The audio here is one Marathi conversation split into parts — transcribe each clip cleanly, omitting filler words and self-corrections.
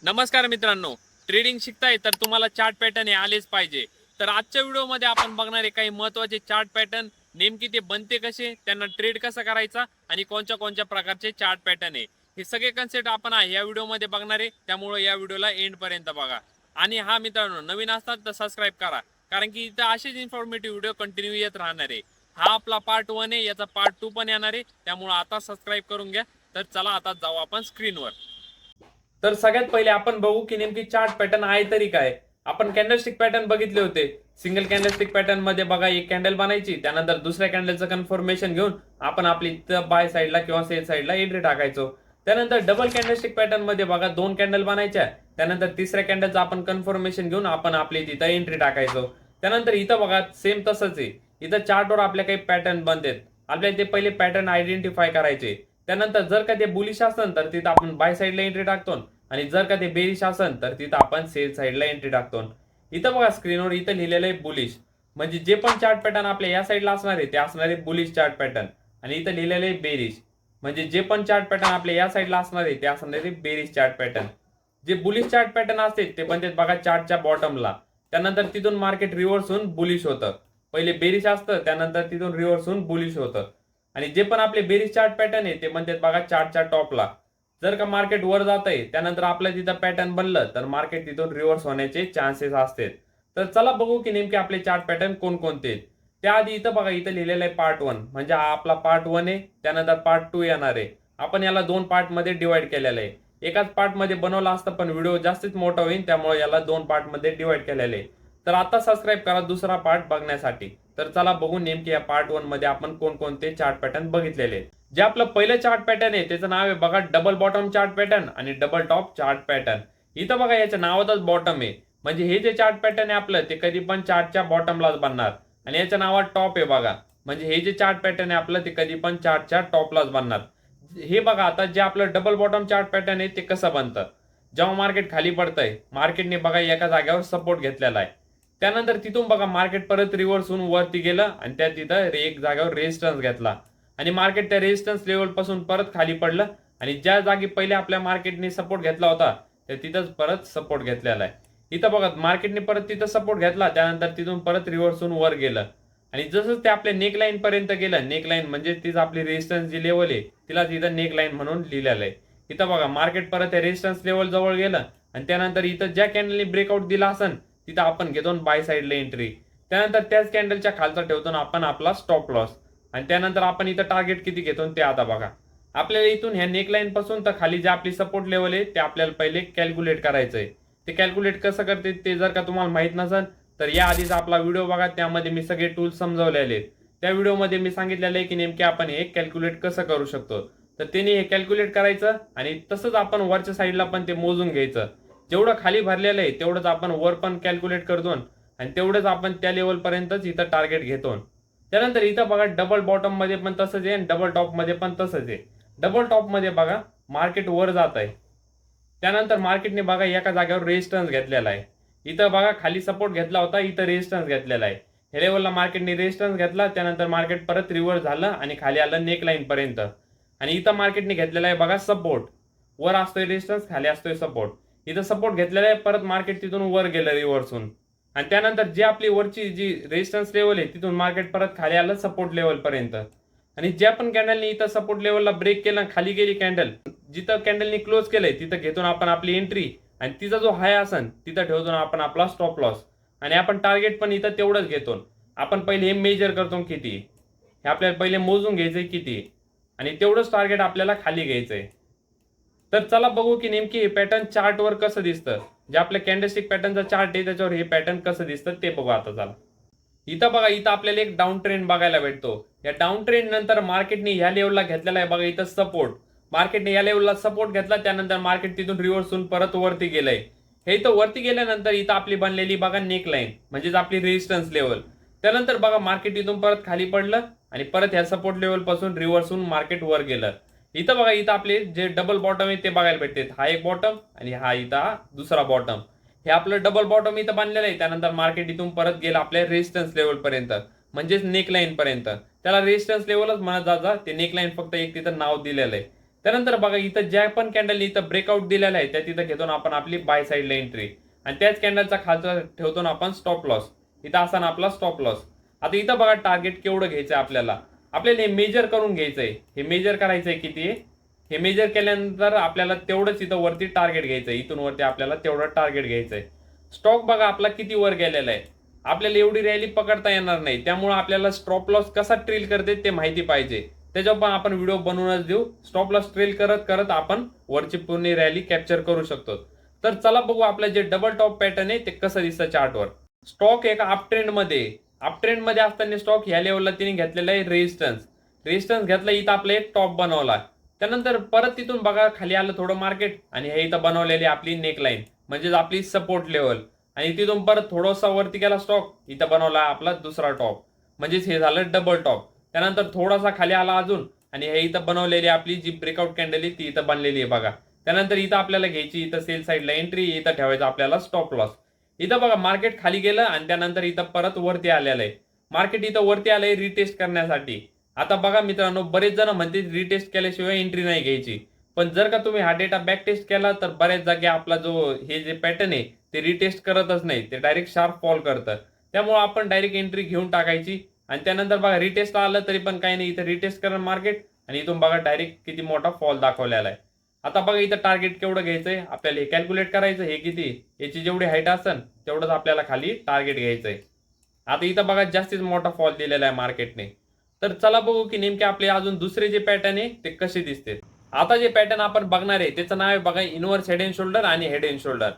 नमस्कार मित्रांनो, ट्रेडिंग शिकताय तर तुम्हाला चार्ट पॅटर्न हे आलेच पाहिजे. तर आजच्या व्हिडिओमध्ये आपण बघणारे काही महत्त्वाचे चार्ट पॅटर्न, नेमकी ते बनते कसे, त्यांना ट्रेड कसा करायचा आणि कोणत्या कोणत्या प्रकारचे चार्ट पॅटर्न आहे, हे सगळे कन्सेप्ट आपण या व्हिडिओमध्ये बघणार आहे. त्यामुळे या व्हिडिओला एंडपर्यंत बघा. आणि हा मित्रांनो, नवीन असतात तर सबस्क्राईब करा, कारण की इथं असेच इन्फॉर्मेटिव्ह व्हिडिओ कंटिन्यू येत राहणार आहे. हा आपला पार्ट 1 आहे, याचा पार्ट 2 पण येणार आहे. त्यामुळे आता सबस्क्राईब करून घ्या. तर चला आता जाऊ आपण स्क्रीनवर. तर सगळ्यात पहिले आपण बघू की नेमकी चार्ट पॅटर्न आहे तरी काय. आपण कॅन्डलस्टिक पॅटर्न बघितले होते. सिंगल कॅन्डलस्टिक पॅटर्न मध्ये बघा एक कॅन्डल बनायची, त्यानंतर दुसऱ्या कॅन्डलचं कन्फर्मेशन घेऊन आपण आपली बाय साईडला किंवा सेल साईडला एंट्री टाकायचो. त्यानंतर डबल कॅन्डलस्टिक पॅटर्न मध्ये बघा दोन कॅन्डल बनायच्या, त्यानंतर तिसऱ्या कॅन्डलचं आपण कन्फर्मेशन घेऊन आपण आपली तिथं एंट्री टाकायचो. त्यानंतर इथं बघा सेम तसंच आहे. इथं चार्टवर आपल्या काही पॅटर्न बनतात. आपल्याला ते पहिले पॅटर्न आयडेंटिफाय करायचे. त्यानंतर जर का ते बुलिश असेल तर तिथं आपण बाय साईडला एंट्री टाकतो, आणि जर का ते बेरिश असेल तर तिथं आपण सेल साईडला एंट्री टाकतो. इथं बघा स्क्रीनवर इथं लिहिलेलं आहे बुलिश, म्हणजे जे पण चार्ट पॅटर्न आपल्या या साईडला असणार आहे ते असणार आहे बुलिश चार्ट पॅटर्न. आणि इथं लिहिलेलं आहे बेरिश, म्हणजे जे पण चार्ट पॅटर्न आपल्या या साईडला असणार आहे ते असणार आहे बेरिश चार्ट पॅटर्न. जे बुलिश चार्ट पॅटर्न असते ते बनतात बघा चार्टच्या बॉटमला. त्यानंतर तिथून मार्केट रिव्हर्स होऊन बुलिश होतं. पहिले बेरिश असतं, त्यानंतर तिथून रिव्हर्स होऊन बुलिश होतं. आणि जे पण आपले बेरिश चार्ट पॅटर्न आहे ते बनतात बघा चार्टच्या टॉपला. जर का मार्केट वर जात आहे त्यानंतर आपल्या तिथं पॅटर्न बनलं तर मार्केट तिथून रिव्हर्स होण्याचे चान्सेस असतात. तर चला बघू की नेमके आपले चार्ट पॅटर्न कोणकोणते आहेत. त्याआधी इथं बघा इथं लिहिलेलं आहे पार्ट 1, म्हणजे हा आपला पार्ट 1 आहे. त्यानंतर पार्ट 2 येणार आहे. आपण याला दोन पार्ट मध्ये डिवाइड केलेलं आहे. एकाच पार्ट मध्ये बनवला असतं पण व्हिडिओ जास्तीच मोठा होईल, त्यामुळे याला दोन पार्ट मध्ये डिवाइड केलेलं आहे. तर आता सबस्क्राईब करा दुसरा पार्ट बघण्यासाठी. तर चला बघू नेमके या पार्ट 1 मध्ये आपण कोणकोणते चार्ट पॅटर्न बघितलेले आहेत. जे आपलं पहिलं चार्ट पॅटर्न आहे त्याचं नाव आहे बघा डबल बॉटम चार्ट पॅटर्न आणि डबल टॉप चार्ट पॅटर्न. इथं बघा याच्या नावातच बॉटम आहे, म्हणजे हे जे चार्ट पॅटर्न आहे आपलं ते कधी पण चार्टच्या बॉटमलाच बनणार. आणि याच्या नावात टॉप आहे बघा, म्हणजे हे जे चार्ट पॅटर्न आहे आपलं ते कधी पण चार्टच्या टॉपलाच बनणार. हे बघा आता जे आपलं डबल बॉटम चार्ट पॅटर्न आहे ते कसं बनतं. जेव्हा मार्केट खाली पडतंय, मार्केटने बघा एका जागेवर सपोर्ट घेतलेला आहे. त्यानंतर तिथून बघा मार्केट परत रिव्हर्स होऊन वरती गेलं आणि त्या तिथं एक जागेवर रेजिस्टन्स घेतला. आणि मार्केट त्या रेजिस्टन्स लेवल पासून परत खाली पडलं, आणि ज्या जागी पहिले आपल्या मार्केटने सपोर्ट घेतला होता त्या तिथंच परत सपोर्ट घेतलेला आहे. इथं बघा मार्केटने परत तिथं सपोर्ट घेतला, त्यानंतर तिथून परत रिव्हर्स होऊन वर गेलं. आणि जसं ते आपल्या नेक लाईन पर्यंत गेलं, नेक लाईन म्हणजे तीच आपली रेजिस्टन्स जी लेवल आहे तिला तिथं नेक लाईन म्हणून लिहिलेलं आहे. इथं बघा मार्केट परत रेजिस्टन्स लेवल जवळ गेलं, आणि त्यानंतर इथं ज्या कॅन्डलने ब्रेकआउट दिला असेल तिथं आपण घेतो बाय साईडला एंट्री. त्यानंतर त्याच कॅन्डलच्या खालचा ठेवतो आपण आपला स्टॉप लॉस. आणि त्यानंतर आपण इथं टार्गेट किती घेतो ते आता बघा. आपल्याला इथून ह्या नेकलाईन पासून तर खाली जे आपली सपोर्ट लेवल आहे ते आपल्याला पहिले कॅल्क्युलेट करायचं आहे. ते कॅल्क्युलेट कसं करते ते जर का तुम्हाला माहित नसेल तर या आधीचा आपला व्हिडिओ बघा, त्यामध्ये मी सगळे टूल्स समजावलेले आहेत. त्या व्हिडिओमध्ये मी सांगितलेलं आहे की नेमके आपण हे कॅल्क्युलेट कसं करू शकतो. तर त्यांनी हे कॅल्क्युलेट करायचं आणि तसंच आपण वरच्या साईडला पण ते मोजून घ्यायचं. जेवढं खाली भरलेलं आहे तेवढंच आपण वर पण कॅल्क्युलेट करतो, आणि तेवढंच आपण त्या लेवल पर्यंतच इथं टार्गेट घेतो. त्यानंतर इथं बघा डबल बॉटम मध्ये पण तसंच आहे आणि डबल टॉप मध्ये पण तसंच आहे. डबल टॉप मध्ये बघा मार्केट वर जात आहे, त्यानंतर मार्केटने बघा एका जागेवर रेजिस्टन्स घेतलेला आहे. इथं बघा खाली सपोर्ट घेतला होता, इथं रेजिस्टन्स घेतलेला आहे. हे लेवलला मार्केटने रेजिस्टन्स घेतला, त्यानंतर मार्केट परत रिव्हर्स झालं आणि खाली आलं नेक लाईन पर्यंत. आणि इथं मार्केटने घेतलेला आहे बघा सपोर्ट. वर असतोय रेजिस्टन्स, खाली असतोय सपोर्ट. इथं सपोर्ट घेतलेला आहे, परत मार्केट तिथून वर गेलं रिव्हर्स होऊन. आणि त्यानंतर जी आपली वरची जी रेजिस्टन्स लेवल आहे तिथून मार्केट परत खाली आलं सपोर्ट लेवल पर्यंत. आणि ज्या पण कॅन्डलने इथं सपोर्ट लेवलला ब्रेक केला, खाली गेली कॅन्डल, जिथं कॅन्डलने क्लोज केलंय तिथं घेतो आपण आपली एंट्री. आणि तिचा जो हाय असन तिथं ठेवतो आपण आपला स्टॉप लॉस. आणि आपण टार्गेट पण इथं तेवढंच घेतो. आपण पहिले हे मेजर करतो किती, हे आपल्याला पहिले मोजून घ्यायचंय किती, आणि तेवढंच टार्गेट आपल्याला खाली घ्यायचंय. तर चला बघू की नेमकी हे पॅटर्न चार्टवर कसं दिसतं. जे आपल्या कॅन्डलस्टिक पॅटर्नचा चार्ट आहे त्याच्यावर हे पॅटर्न कसं दिसतं ते बघू आता. चला इथं बघा, इथं आपल्याला एक डाऊन ट्रेंड बघायला भेटतो. या डाऊन ट्रेंड नंतर मार्केटने या लेवलला घेतलेला आहे बघा इथं सपोर्ट. मार्केटने या लेवलला सपोर्ट घेतला, त्यानंतर मार्केट तिथून रिव्हर्स होऊन परत वरती गेलंय. हे इथं वरती गेल्यानंतर इथं आपली बनलेली बघा नेक लाईन, म्हणजेच आपली रेजिस्टन्स लेवल. त्यानंतर बघा मार्केट इथून परत खाली पडलं आणि परत ह्या सपोर्ट लेवल पासून रिव्हर्स होऊन मार्केट वर गेलं. इथं बघा इथं आपले जे डबल बॉटम आहे ते बघायला भेटते. हा एक बॉटम आणि हा इथं दुसरा बॉटम. हे आपलं डबल बॉटम इथं बांधलेलं आहे. त्यानंतर मार्केट इथून परत गेलं आपल्या रेजिस्टन्स लेवल पर्यंत, म्हणजेच नेक लाईन पर्यंत. त्याला रेजिस्टन्स लेवलच म्हणत जाता, ते नेक लाईन फक्त एक तिथं नाव दिलेलं आहे. त्यानंतर बघा इथं ज्या पण कॅन्डल इथं ब्रेकआउट दिलेला आहे त्या तिथं घेतो आपण आपली बाय साईडला एंट्री आणि त्याच कॅन्डलचा खालचा ठेवतो ना आपण स्टॉप लॉस. इथं असा ना आपला स्टॉप लॉस. आता इथं बघा टार्गेट केवढं घ्यायचं आपल्याला हे मेजर करून घ्यायचंय. हे मेजर करायचंय किती हे मेजर केल्यानंतर आपल्याला तेवढंच इथं वरती टार्गेट घ्यायचंय. इथून वरती आपल्याला तेवढं टार्गेट घ्यायचंय. स्टॉक बघा आपला किती वर गेलेला आहे. आपल्याला एवढी रॅली पकडता येणार नाही, त्यामुळे आपल्याला स्टॉप लॉस कसा ट्रेल करते ते माहिती पाहिजे. त्याच्यावर पण आपण व्हिडिओ बनवूनच देऊ. स्टॉप लॉस ट्रेल करत करत आपण वरची पूर्ण रॅली कॅप्चर करू शकतो. तर चला बघू आपलं जे डबल टॉप पॅटर्न आहे ते कसं दिसतं चार्टवर. स्टॉक एक अप ट्रेंड मध्ये असताना स्टॉक ह्या लेवलला तिने घेतलेला आहे रेजिस्टन्स घेतला. इथं आपला एक टॉप बनवला. त्यानंतर परत तिथून बघा खाली आलं थोडं मार्केट आणि हे इथं बनवलेली आपली नेकलाईन म्हणजेच आपली सपोर्ट लेवल आणि तिथून परत थोडासा वरती गेला स्टॉक. इथं बनवला आपला दुसरा टॉप म्हणजेच हे झालं डबल टॉप. त्यानंतर थोडासा खाली आला अजून आणि हे इथं बनवलेली आपली जी ब्रेकआउट कॅन्डल आहे ती इथं बनलेली आहे बघा. त्यानंतर इथं आपल्याला घ्यायची इथं सेल साईडला एंट्री, इथं ठेवायचं आपल्याला स्टॉप लॉस. इथं बघा मार्केट खाली गेलं आणि त्यानंतर इथं परत वरती आलेलं आहे. मार्केट इथं वरती आलंय रिटेस्ट करण्यासाठी. आता बघा मित्रांनो, बरेच जण म्हणते रिटेस्ट केल्याशिवाय एंट्री नाही घ्यायची. पण जर का तुम्ही हा डेटा बॅक टेस्ट केला तर बऱ्याच जागी आपला जो हे जे पॅटर्न आहे ते रिटेस्ट करतच नाही, ते डायरेक्ट शार्प फॉल करतं. त्यामुळे आपण डायरेक्ट एंट्री घेऊन टाकायची आणि त्यानंतर बघा रिटेस्ट आलं तरी पण काही नाही, इथं रिटेस्ट करा मार्केट आणि इथून बघा डायरेक्ट किती मोठा फॉल दाखवलेला आहे. आता बघा इथं टार्गेट केवढं घ्यायचंय आपल्याला हे कॅल्क्युलेट करायचं. हे किती याची जेवढी हाईट असेल तेवढंच आपल्याला खाली टार्गेट घ्यायचंय. आता इथं बघा जास्तीत मोठा फॉल दिलेला आहे मार्केटने. तर चला बघू की नेमके आपले अजून दुसरे जे पॅटर्न आहे ते कसे दिसते. आता जे पॅटर्न आपण बघणार आहे त्याचं नाव आहे बघा इनव्हर्स हेड अँड शोल्डर आणि head and shoulder.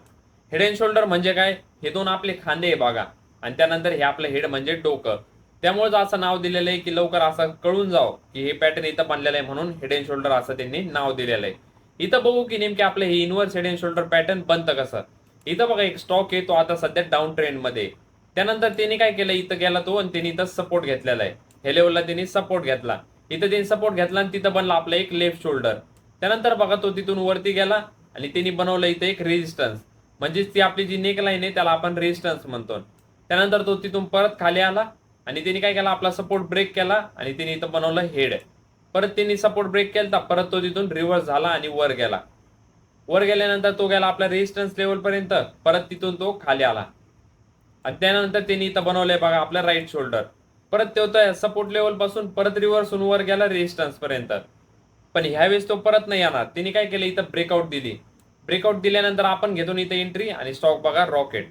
Head and shoulder म्हणजे काय, हे दोन आपले खांदे आहे बघा आणि त्यानंतर हे आपलं हेड म्हणजे डोकं. त्यामुळेच असं नाव दिलेलं आहे की लवकर असं कळून जाव की हे पॅटर्न इथं बनलेलं आहे म्हणून हेड अँड शोल्डर असं त्यांनी नाव दिलेलं आहे. इथं बघू की नेमके आपलं हे inverse head and shoulder pattern बनतं कसं. इथं बघा एक स्टॉक आहे तो आता सध्या डाऊन ट्रेंड मध्ये. त्यानंतर त्यांनी काय केलं, इथं गेला तो आणि त्यांनी इथं सपोर्ट घेतलेला आहे. हे लेवलला त्यांनी सपोर्ट घेतला. इथं त्यांनी सपोर्ट घेतला आणि तिथं बनला आपला एक लेफ्ट शोल्डर. त्यानंतर बघा तो तिथून वरती गेला आणि त्यांनी बनवलं इथं एक रेजिस्टन्स म्हणजेच ती आपली जी नेक लाईन आहे त्याला आपण रेजिस्टन्स म्हणतो. त्यानंतर तो तिथून परत खाली आला आणि त्यांनी काय केला आपला सपोर्ट ब्रेक केला आणि त्यांनी इथं बनवलं हेड. परत त्यांनी सपोर्ट ब्रेक केला, परत तो तिथून रिव्हर्स झाला आणि वर गेला. वर गेल्यानंतर तो गेला आपला रेजिस्टन्स लेवल पर्यंत, परत तिथून तो खाली आला आणि त्यानंतर त्यांनी इथं बनवलंय बघा आपला राईट शोल्डर. परत तो सपोर्ट लेवल पासून परत रिव्हर्स होऊन वर गेला रेजिस्टन्स पर्यंत. पण ह्यावेळेस तो परत नाही येणार. त्यांनी काय केलं इथं ब्रेकआउट दिली. ब्रेकआउट दिल्यानंतर आपण घेतो इथं एंट्री आणि स्टॉक बघा रॉकेट.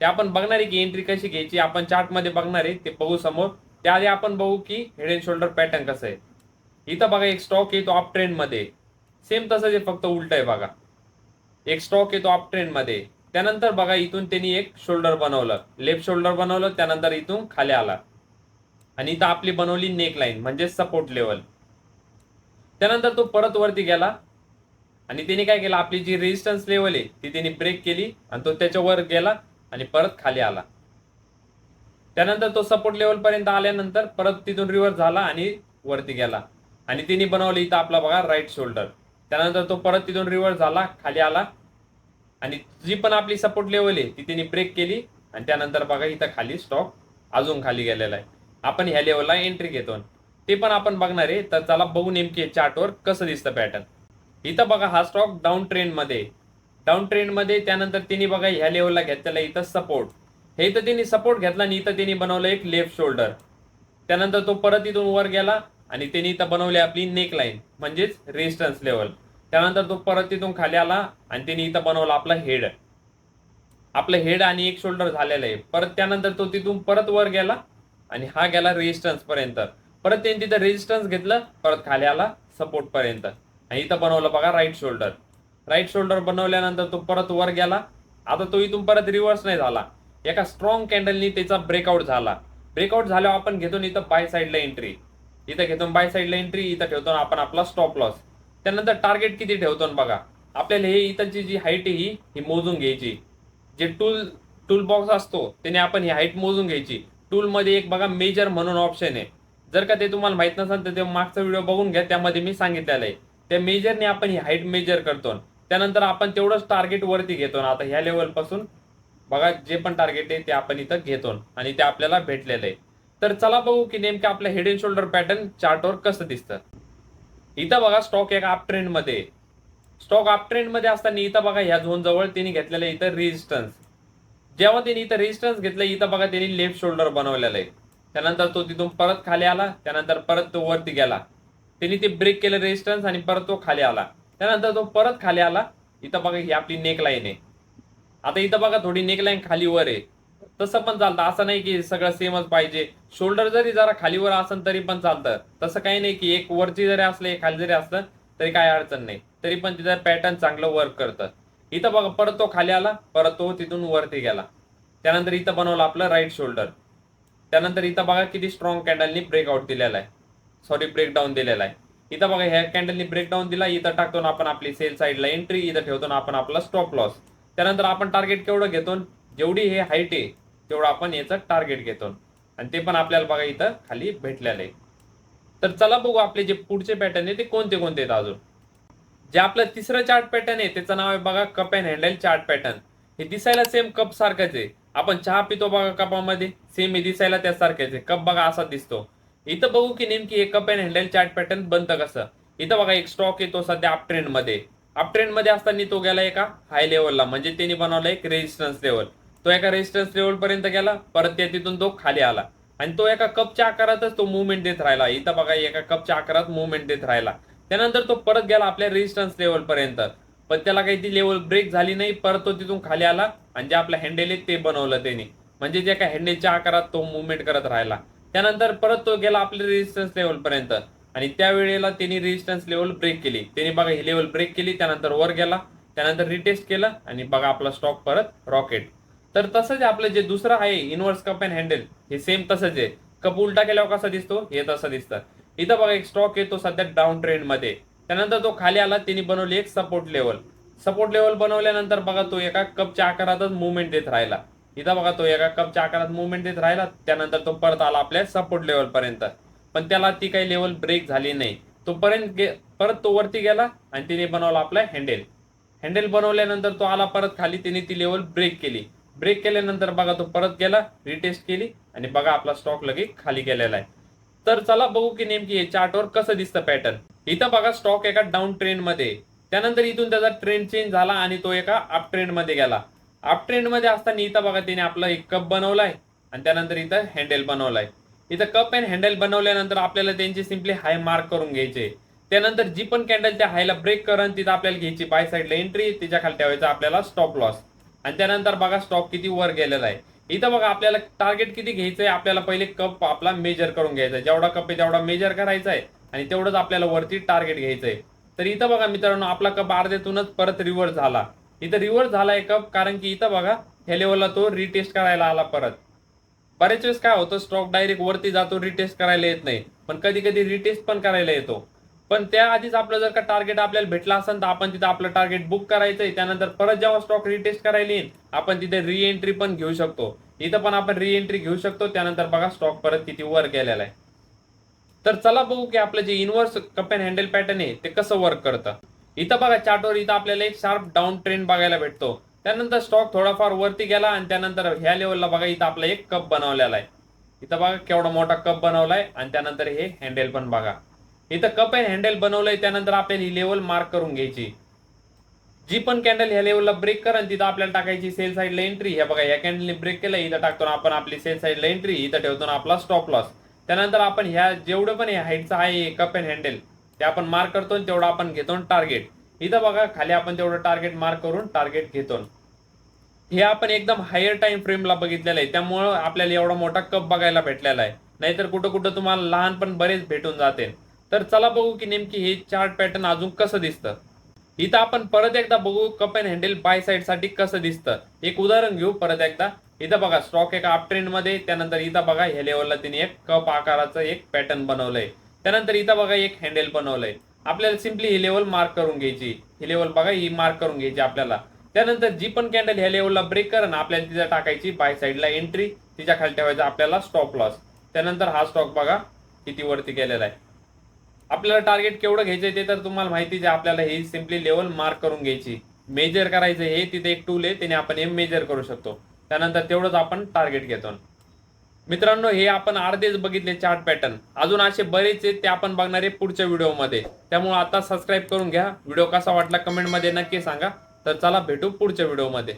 ते आपण बघणार आहे की एंट्री कशी घ्यायची आपण चार्ट मध्ये बघणार आहे, ते बघू समोर. त्याआधी आपण बघू की हेड अँड शोल्डर पॅटर्न कसं आहे. इथं बघा एक स्टॉक आहे तो अप ट्रेंड मध्ये, सेम तसंच आहे फक्त उलट आहे बघा. एक स्टॉक आहे तो अप ट्रेंड मध्ये. त्यानंतर बघा इथून त्यांनी एक शोल्डर बनवलं, लेफ्ट शोल्डर बनवलं. त्यानंतर इथून खाली आला आणि इथं आपली बनवली नेक लाईन म्हणजे सपोर्ट लेवल. त्यानंतर तो परत वरती गेला आणि त्याने काय केलं आपली जी रेजिस्टन्स लेवल आहे ती त्यांनी ब्रेक केली आणि तो त्याच्यावर गेला आणि परत खाली आला. त्यानंतर तो सपोर्ट लेवल पर्यंत आल्यानंतर परत तिथून रिव्हर्स झाला आणि वरती गेला आणि तिने बनवलं इथं आपला बघा राईट शोल्डर. त्यानंतर तो परत तिथून रिव्हर्स झाला, खाली आला आणि जी पण आपली सपोर्ट लेवल आहे ती तिने ब्रेक केली आणि त्यानंतर बघा इथं खाली स्टॉक अजून खाली गेलेला आहे. आपण ह्या लेवलला एंट्री घेतो ते पण आपण बघणार आहे. तर चला बघू नेमके चार्टवर कसं दिसतं पॅटर्न. इथं बघा हा स्टॉक डाऊन ट्रेंड मध्ये त्यानंतर तिने बघा ह्या लेवलला घेतलेला इथं सपोर्ट. हे इथं तिने सपोर्ट घेतला आणि इथं तिने बनवलं एक लेफ्ट शोल्डर. त्यानंतर तो परत इथून वर गेला आणि त्यांनी इथं बनवली आपली नेक लाईन म्हणजेच रेजिस्टन्स लेवल. त्यानंतर तो परत तिथून खाली आला आणि त्यांनी इथं बनवला आपलं हेड आणि एक शोल्डर झालेलं आहे. परत त्यानंतर तो तिथून परत वर गेला आणि हा गेला रेजिस्टन्स पर्यंत. परत त्यांनी तिथं रेजिस्टन्स घेतलं, परत खाली आला सपोर्ट पर्यंत आणि इथं बनवलं बघा राईट शोल्डर बनवल्यानंतर तो परत वर गेला. आता तो इथून परत रिव्हर्स नाही झाला, एका स्ट्रॉंग कॅन्डलनी त्याचा ब्रेकआउट झाल्यावर आपण घेतो इथं बाय साईडला एंट्री. इथं ठेवतो आपण आपला स्टॉप लॉस. त्यानंतर टार्गेट किती ठेवतो बघा. आपल्याला हे इथंची जी हाईट आहे ही मोजून घ्यायची. जे टूल बॉक्स असतो त्याने आपण ही हाईट मोजून घ्यायची. टूल मध्ये एक बघा मेजर म्हणून ऑप्शन आहे. जर का ते तुम्हाला माहित नसेल तर ते मागचा व्हिडिओ बघून घ्या, त्यामध्ये मी सांगितलेलं आहे. त्या मेजरने आपण ही हाईट मेजर करतो. त्यानंतर आपण तेवढंच टार्गेट वरती घेतो. आता ह्या लेवल पासून बघा जे पण टार्गेट आहे ते आपण इथं घेतो आणि ते आपल्याला भेटलेलं आहे. तर चला बघू की नेमकं आपलं हेड अँड शोल्डर पॅटर्न चार्टवर कसं दिसतं. इथं बघा स्टॉक एक अप ट्रेंड मध्ये, स्टॉक अप ट्रेंड मध्ये असताना इथं बघा ह्या झोन जवळ त्यांनी घेतलेलं इथं रेजिस्टन्स. जेव्हा त्यांनी इथं रेजिस्टन्स घेतलं इथं बघा त्यांनी लेफ्ट शोल्डर बनवलेलं आहे. त्यानंतर तो तिथून परत खाली आला, त्यानंतर परत तो वरती गेला. त्यांनी ते ब्रेक केलं रेजिस्टन्स आणि परत तो खाली आला. त्यानंतर तो परत खाली आला. इथं बघा ही आपली नेक लाईन आहे. आता इथं बघा थोडी नेक लाईन खाली वर आहे. तसं पण चालतं, असं नाही की सगळं सेमच पाहिजे. शोल्डर जरी जरा खालीवर असेल तरी पण चालतं. तसं काही नाही की एक वरची जरी असले खाली जरी असलं तरी काय अडचण नाही. तरी पण तिथं पॅटर्न चांगलं वर्क करतं. इथं बघा परत तो खाली आला, परत तो तिथून वरती गेला. त्यानंतर इथं बनवलं आपलं राईट शोल्डर. त्यानंतर इथं बघा किती स्ट्रॉंग कॅन्डलनी ब्रेकआउट दिलेला आहे, सॉरी ब्रेकडाऊन दिलेला आहे. इथं बघा ह्या कॅन्डलनी ब्रेकडाऊन दिला. इथं टाकतो ना आपण आपली सेल साईडला एंट्री, इथं ठेवतो ना आपण आपला स्टॉप लॉस. त्यानंतर आपण टार्गेट केवढं घेतो, जेवढी हे हाईट आहे तेवढं आपण याचं टार्गेट घेतो आणि ते पण आपल्याला बघा इथं खाली भेटलेलं आहे. तर चला बघू आपले जे पुढचे पॅटर्न आहे ते कोणते कोणते आहेत. अजून जे आपलं तिसरं चार्ट पॅटर्न आहे त्याचं नाव आहे बघा cup and handle chart pattern. हे दिसायला सेम कप सारखंच आहे. आपण चहा पितो बघा कपामध्ये, सेम हे दिसायला त्यासारखेच आहे. कप बघा असा दिसतो. इथं बघू की नेमकी हे cup and handle chart pattern बनतं कसं. इथं बघा एक स्टॉक येतो सध्या अप ट्रेंड मध्ये. अप ट्रेंड मध्ये असताना तो गेला एका हाय लेवलला, म्हणजे त्यांनी बनवला एक रेजिस्टन्स लेवल. तो एका रेजिस्टन्स लेवल पर्यंत गेला, परत त्या तिथून तो खाली आला आणि तो एका कपच्या आकारातच तो मुवमेंट देत राहिला. इथं बघा एका कपच्या आकारात मुवमेंट देत राहिला. त्यानंतर तो परत गेला आपल्या रेजिस्टन्स लेवल पर्यंत, पण त्याला काही ती लेवल ब्रेक झाली नाही. परत तो तिथून खाली आला आणि जे आपलं हँडल आहे ते बनवलं त्यांनी, म्हणजे जे एका हँडलच्या आकारात तो मुवमेंट करत राहिला. त्यानंतर परत तो गेला आपल्या रेजिस्टन्स लेवल पर्यंत आणि त्यावेळेला त्यांनी रेजिस्टन्स लेवल ब्रेक केली. त्यांनी बघा ही लेवल ब्रेक केली, त्यानंतर वर गेला, त्यानंतर रिटेस्ट केलं आणि बघा आपला स्टॉक परत रॉकेट. तर तसंच आपलं जे दुसरं आहे इनवर्स कप अँड हँडल, हे सेम तसंच आहे. कप उलटा केल्यावर कसा दिसतो हे तसं दिसतं. इथं बघा एक स्टॉक येतो सध्या डाऊन ट्रेंड मध्ये. त्यानंतर तो खाली आला, त्यांनी बनवली एक सपोर्ट लेवल. सपोर्ट लेवल बनवल्यानंतर बघा तो एका कपच्या आकारातच मुवमेंट देत राहिला. इथं बघा तो एका कपच्या आकारात मुवमेंट देत राहिला. त्यानंतर तो परत आला आपल्या सपोर्ट लेवल पर्यंत, पण त्याला ती काही लेवल ब्रेक झाली नाही. तो परत तो वरती गेला आणि तिने बनवला आपला हँडल. हँडल बनवल्यानंतर तो आला परत खाली, तिने ती लेवल ब्रेक केली. ब्रेक केल्यानंतर बघा तो परत गेला, रिटेस्ट केली आणि बघा आपला स्टॉक लगेच खाली गेलेला आहे. तर चला बघू की नेमकी हे चार्टवर कसं दिसतं पॅटर्न. इथं बघा स्टॉक एका डाऊन ट्रेंड मध्ये, त्यानंतर इथून त्याचा ट्रेंड चेंज झाला आणि तो एका अप ट्रेंड मध्ये गेला. अप ट्रेंड मध्ये असताना इथं बघा त्याने आपला एक कप बनवलाय आणि त्यानंतर इथं हँडल बनवलाय. इथं कप अँड हँडल बनवल्यानंतर आपल्याला त्यांची सिम्पली हाय मार्क करून घ्यायचे. त्यानंतर जी पण कॅन्डल त्या हायला ब्रेक करण तिथं आपल्याला घ्यायची बाय साईडला एंट्री, तिच्या खाली ठेवायचा आपल्याला स्टॉप लॉस. आणि त्यानंतर बघा स्टॉक किती वर गेलेला आहे. इथं बघा आपल्याला टार्गेट किती घ्यायचंय, आपल्याला पहिले कप आपला मेजर करून घ्यायचा आहे. जेवढा कप आहे तेवढा मेजर करायचा आहे आणि तेवढंच आपल्याला वरती टार्गेट घ्यायचंय. तर इथं बघा मित्रांनो आपला कप अर्ध्यातूनच परत रिव्हर्स झाला. इथं रिव्हर्स झालाय कप, कारण की इथं बघा ह्या लेवलला तो रिटेस्ट करायला आला परत. बरेच वेळेस काय होतं स्टॉक डायरेक्ट वरती जातो, रिटेस्ट करायला येत नाही, पण कधी कधी रिटेस्ट पण करायला येतो. पण त्याआधीच आपलं जर का टार्गेट आपल्याला भेटला असेल तर आपण तिथं आपलं टार्गेट बुक करायचंय. त्यानंतर परत जेव्हा स्टॉक रिटेस्ट करायला येईल आपण तिथे री एंट्री पण घेऊ शकतो. इथं पण आपण री एंट्री घेऊ शकतो. त्यानंतर बघा स्टॉक परत किती वर गेलेला आहे. तर चला बघू की आपलं जे inverse cup and handle pattern आहे ते कसं वर्क करतं. इथं बघा चार्टवर इथं आपल्याला एक शार्प डाऊन ट्रेंड बघायला भेटतो. त्यानंतर स्टॉक थोडाफार वरती गेला आणि त्यानंतर ह्या लेवलला बघा इथं आपला एक कप बनवलेला आहे. इथं बघा केवढा मोठा कप बनवलाय आणि त्यानंतर हे हँडल पण बघा. इथं कप अँड हँडल बनवलंय, त्यानंतर आपल्याला ही लेवल मार्क करून घ्यायची. जी पण कॅन्डल ह्या लेवलला ब्रेक करा तिथं आपल्याला टाकायची सेल साईडला एंट्री. हे बघा या कॅन्डलने ब्रेक केलं, इथं टाकतो ना आपण आपली सेल साईडला एंट्री, इथं ठेवतो ना आपला स्टॉप लॉस. त्यानंतर आपण ह्या जेवढं पण हाईटचं आहे कप अँड हँडल ते आपण मार्क करतो, तेवढं आपण घेतो टार्गेट. इथं बघा खाली आपण तेवढं टार्गेट मार्क करून टार्गेट घेतो. हे आपण एकदम हायर टाइम फ्रेमला बघितलेलं आहे, त्यामुळं आपल्याला एवढा मोठा कप बघायला भेटलेला आहे. नाहीतर कुठं कुठं तुम्हाला लहान पण बरेच भेटून जाते. तर चला बघू की नेमकी हे चार्ट पॅटर्न अजून कसं दिसतं. इथं आपण परत एकदा बघू cup and handle by side साठी कसं दिसतं. एक उदाहरण घेऊ परत एकदा. इथं बघा स्टॉक एका अप ट्रेंड मध्ये, त्यानंतर इथं बघा ह्या लेवलला तिने एक कप आकाराचं एक पॅटर्न बनवलंय. त्यानंतर इथं बघा एक हँडल बनवलंय. आपल्याला सिम्पली ही लेवल मार्क करून घ्यायची. ही लेवल बघा ही मार्क करून घ्यायची आपल्याला. त्यानंतर जी पण कॅन्डल ह्या लेवलला ब्रेक करेन आपल्याला तिथं टाकायची बाय साईडला एंट्री, तिच्या खाली ठेवायचा आपल्याला स्टॉप लॉस. त्यानंतर हा स्टॉक बघा किती वरती गेलेला आहे. आपल्याला टार्गेट केवढं घ्यायचंय ते तर तुम्हाला माहितीच आहे. आपल्याला ही सिम्पली लेवल मार्क करून घ्यायची. मेजर करायचं हे तिथे एक टूल आहे, त्याने आपण हे मेजर करू शकतो. त्यानंतर तेवढंच आपण टार्गेट घेतो. मित्रांनो, हे आपण अर्धेच बघितले चार्ट पॅटर्न, अजून असे बरेच आहेत ते आपण बघणार आहे पुढच्या व्हिडिओमध्ये. त्यामुळे आता सबस्क्राईब करून घ्या. व्हिडिओ कसा वाटला कमेंटमध्ये नक्की सांगा. तर चला भेटू पुढच्या व्हिडिओमध्ये.